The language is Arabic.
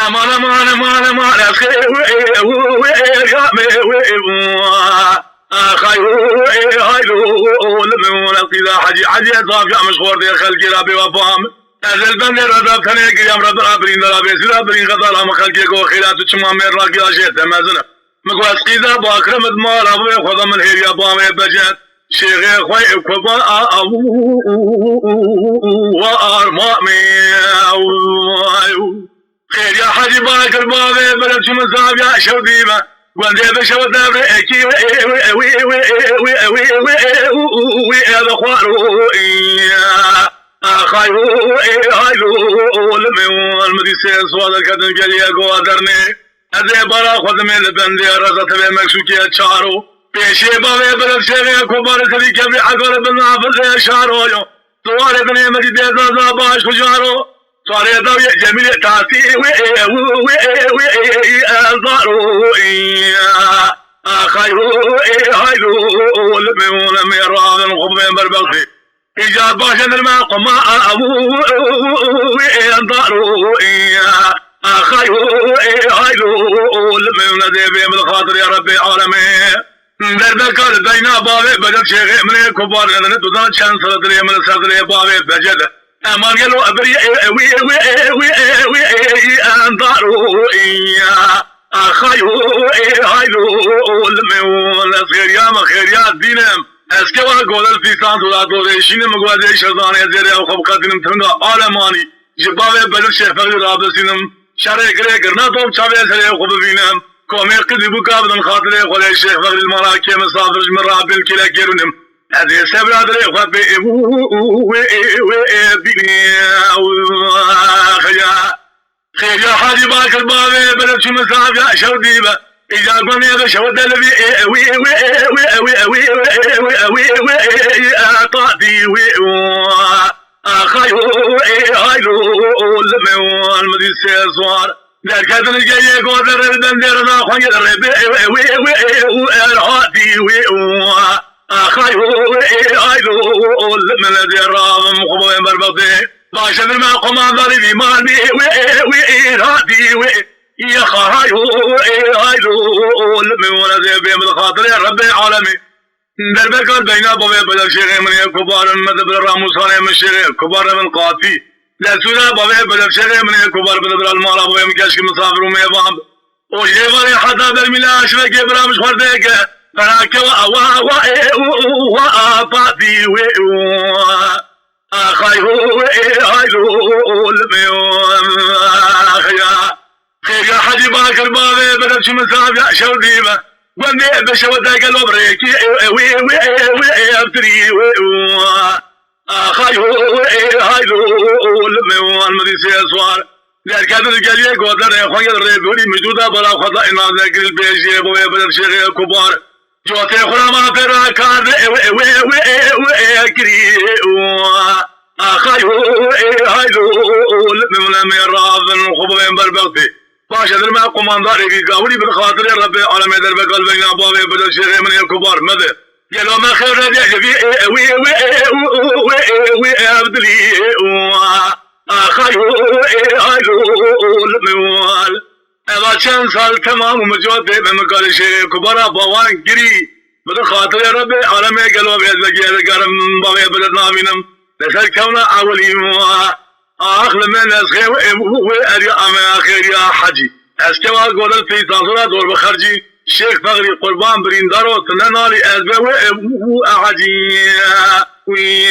امان امان امان امان حجي صافي مشغول دي خلقي ربي وفام ازل بندر رضا ثاني قيام رب رابرين ربي سلا برين غدا ما خلقي كو خيرات تشمام راقي اشيت مازن مقواس قيدا باكرم دمار ابو خدا من هيريا بامي بجت شيخ خوي كبا وارمامي خير يا حاجي باكر بابي بلد شو مصاب يا شوديبه وندي بشو دبر اكي وي هذا خوارو خايو هايلو المدرسه سواد كدن جليا قوادرني ازي برا خدمه لبندي رزت بمكشوكي اتشارو پیشے باوے بلد شیغے کبار سری کبھی اگر بنافذ اشارو یو سوارے دنیا مدی دیزا زاباش خجارو سوارے داوی جمیل تاسی وی ازارو خیرو هایلو لمن میران خبین بربغتی ایجاد باشن الماقم وی ازارو خیرو هایلو لمن ذیبی من خاطر یا رب عالمین دردکار دینا باوی بجد شیخ من کبار ندن دوزان چند سردری من سردری باوی بجد امان گلو ابری وی انظارو خیو هایلو لمن خیریا مخیریا دینم اسکوا گودل فیسان دولا دوریشین مگوازه شرطانه زیره و خبقاتینم تنگا آلمانی جباوی بجد شیخ فقی رابسینم شرع گره گرنا توب چاوی سره خوب بینم قومي قد يبقى بدن خاطري خلي الشيخ فقر المراكي مسافر من راب الكلا كيرونم هذه السبب هذا يخبي خير يا حاجي باكر بابي بلد شو مسافر يا شوديبه إذا قلنا يا شود الذي طاطي خايو هايلو المدرسة صوار در کدن جایی قدر بندر نا خواهی در الهاتی خیو من درام خبایم برباده باشد ما قمان داری بیمان الهاتی یا خیو من ذیبیم الخاطر رب العالمین در بکر دینا بابی بدل شیخ من کبار مدبر راموسانه من شیخ کبار من قاطی لسونا بابي بدل شيء من كبار بدل المال بابي مكاش مسافر وميبام وجيبني حتى بالملا اشرك برامج خردك انا كوا وا بابي و خير هايلو خير يا حجي باكر بابي بدل شو مسافر شوديبه وندي بشودك الوبريكي وي ابتري خايو هايلو لمن المدرسة صوار لأركاد الجالية قدر خواهي الرئيبوري موجودة بلا خطأ إنام ذكر البيشي بوي بدل شيخ كبار جوتي خرامات راكاد كري خايو هايلو لمن ميراض خبوين بربغتي باشا در ما قمانداري في قاولي بالخاطر رب العالمين در بقلب بينا بوي بدل شيخ من الكبار ماذا يلو ما خير رجع وي ابدلي خايو الموال اذا كان سال تمام ومجود بمقال شيء كبار بوان جري بدل خاطر ربي عالمي قالوا بيزكي قرم بابي بدنا منهم لسال كونا اولي اخر من اسخي واريا ما خير يا حجي اسكوا قول في تصرات دور بخرجي شيخ فقري قربان بريندارو تنانالي ازبه و احجي وي